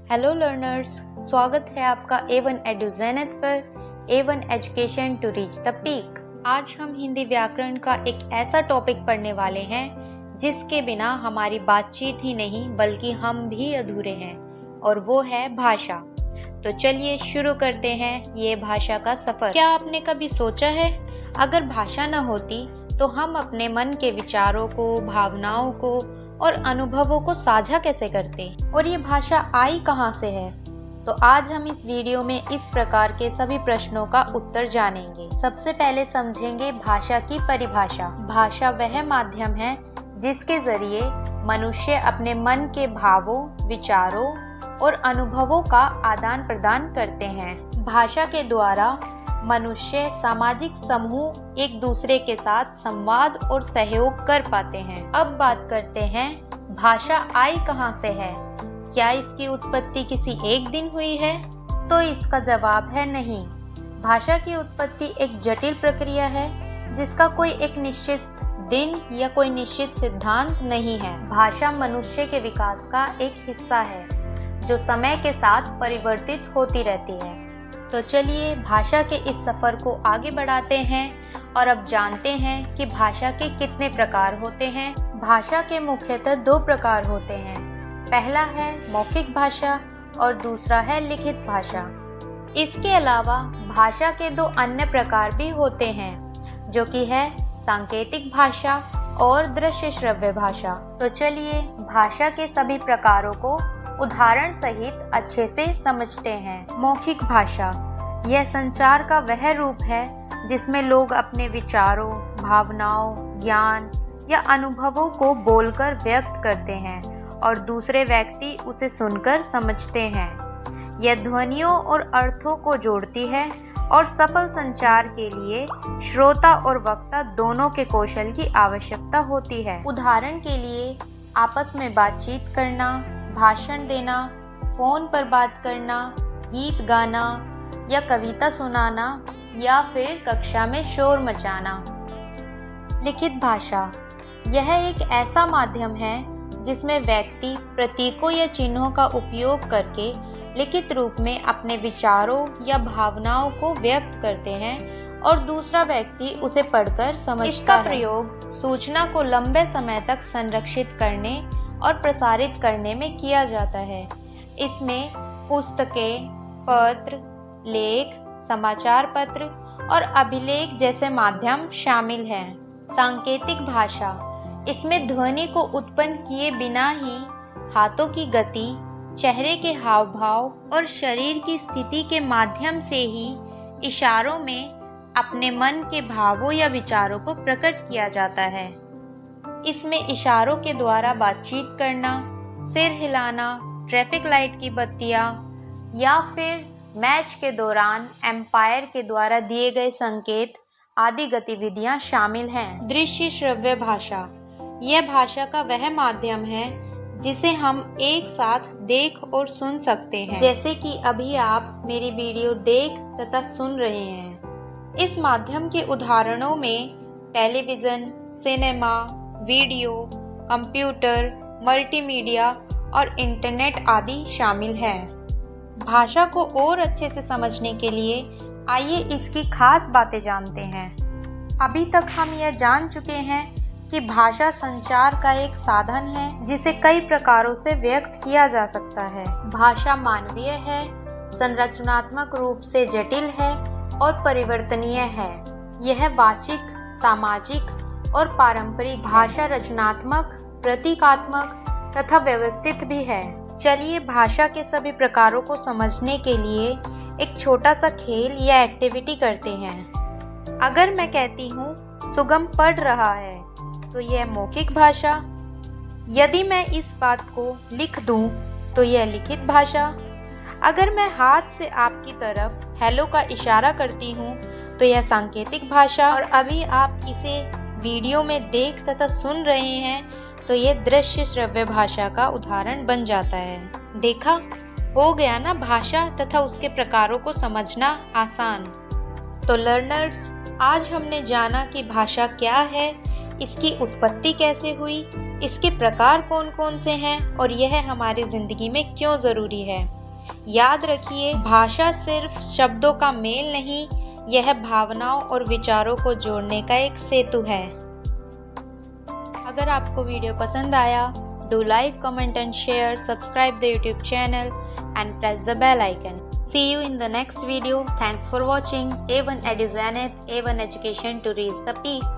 Hello learners, स्वागत है आपका A1 एडुज़ेनेट पर A1 education to reach the peak. आज हम हिंदी व्याकरण का एक ऐसा टॉपिक पढ़ने वाले हैं जिसके बिना हमारी बातचीत ही नहीं बल्कि हम भी अधूरे हैं, और वो है भाषा। तो चलिए शुरू करते हैं ये भाषा का सफ़र। क्या आपने कभी सोचा है, अगर भाषा न होती तो हम अपने मन के विचारों को, भावनाओं को और अनुभवों को साझा कैसे करते, और ये भाषा आई कहाँ से है? तो आज हम इस वीडियो में इस प्रकार के सभी प्रश्नों का उत्तर जानेंगे। सबसे पहले समझेंगे भाषा की परिभाषा। भाषा वह माध्यम है जिसके जरिए मनुष्य अपने मन के भावों, विचारों और अनुभवों का आदान प्रदान करते हैं। भाषा के द्वारा मनुष्य सामाजिक समूह एक दूसरे के साथ संवाद और सहयोग कर पाते हैं। अब बात करते हैं भाषा आई कहाँ से है। क्या इसकी उत्पत्ति किसी एक दिन हुई है? तो इसका जवाब है नहीं। भाषा की उत्पत्ति एक जटिल प्रक्रिया है जिसका कोई एक निश्चित दिन या कोई निश्चित सिद्धांत नहीं है। भाषा मनुष्य के विकास का एक हिस्सा है जो समय के साथ परिवर्तित होती रहती है। तो चलिए भाषा के इस सफ़र को आगे बढ़ाते हैं और अब जानते हैं कि भाषा के कितने प्रकार होते हैं। भाषा के मुख्यतः दो प्रकार होते हैं। पहला है मौखिक भाषा और दूसरा है लिखित भाषा। इसके अलावा भाषा के दो अन्य प्रकार भी होते हैं जो कि है सांकेतिक भाषा और दृश्य श्रव्य भाषा। तो चलिए भाषा के सभी प्रकारों को उदाहरण सहित अच्छे से समझते हैं। मौखिक भाषा यह संचार का वह रूप है जिसमें लोग अपने विचारों, भावनाओं, ज्ञान या अनुभवों को बोलकर व्यक्त करते हैं और दूसरे व्यक्ति उसे सुनकर समझते हैं। यह ध्वनियों और अर्थों को जोड़ती है और सफल संचार के लिए श्रोता और वक्ता दोनों के कौशल की आवश्यकता होती है। उदाहरण के लिए आपस में बातचीत करना, भाषण देना, फोन पर बात करना, गीत गाना या कविता सुनाना या फिर कक्षा में शोर मचाना। लिखित भाषा यह एक ऐसा माध्यम है जिसमें व्यक्ति प्रतीकों या चिन्हों का उपयोग करके लिखित रूप में अपने विचारों या भावनाओं को व्यक्त करते हैं और दूसरा व्यक्ति उसे पढ़कर समझता है। इसका प्रयोग सूचना को लंबे समय तक संरक्षित करने और प्रसारित करने में किया जाता है। इसमें पुस्तकें, पत्र, लेख, समाचार पत्र और अभिलेख जैसे माध्यम शामिल हैं। सांकेतिक भाषा इसमें ध्वनि को उत्पन्न किए बिना ही हाथों की गति, चेहरे के हाव भाव और शरीर की स्थिति के माध्यम से ही इशारों में अपने मन के भावों या विचारों को प्रकट किया जाता है। इसमें इशारों के द्वारा बातचीत करना, सिर हिलाना, ट्रैफिक लाइट की बत्तियां या फिर मैच के दौरान एम्पायर के द्वारा दिए गए संकेत आदि गतिविधियां शामिल हैं। दृश्य श्रव्य भाषा यह भाषा का वह माध्यम है जिसे हम एक साथ देख और सुन सकते हैं, जैसे कि अभी आप मेरी वीडियो देख तथा सुन रहे हैं। इस माध्यम के उदाहरणों में television, cinema, video, computer, multimedia और इंटरनेट आदि शामिल हैं। भाषा को और अच्छे से समझने के लिए आइए इसकी खास बातें जानते हैं। अभी तक हम यह जान चुके हैं कि भाषा संचार का एक साधन है जिसे कई प्रकारों से व्यक्त किया जा सकता है। भाषा मानवीय है, संरचनात्मक रूप से जटिल है और परिवर्तनीय है। यह वाचिक, सामाजिक और पारंपरिक भाषा रचनात्मक, प्रतीकात्मक तथा व्यवस्थित भी है। चलिए भाषा के सभी प्रकारों को समझने के लिए एक छोटा सा खेल या एक्टिविटी करते हैं। अगर मैं कहती हूँ सुगम पढ़ रहा है तो यह मौखिक भाषा। यदि मैं इस बात को लिख दूँ तो यह लिखित भाषा। अगर मैं हाथ से आपकी तरफ हेलो का इशारा करती हूँ तो यह सांकेतिक भाषा। और अभी आप इसे वीडियो में देख तथा सुन रहे हैं तो ये दृश्य श्रव्य भाषा का उदाहरण बन जाता है। देखा, हो गया ना भाषा तथा उसके प्रकारों को समझना आसान। तो लर्नर्स, आज हमने जाना कि भाषा क्या है, इसकी उत्पत्ति कैसे हुई, इसके प्रकार कौन कौन से हैं और यह हमारी जिंदगी में क्यों जरूरी है। याद रखिए, भाषा सिर्फ शब्दों का मेल नहीं, यह भावनाओं और विचारों को जोड़ने का एक सेतु है। अगर आपको वीडियो पसंद आया, do like, comment and share, subscribe the YouTube channel and press the bell icon. See you in the next video. Thanks for watching. A1 EduZenith, A1 Education to reach the peak.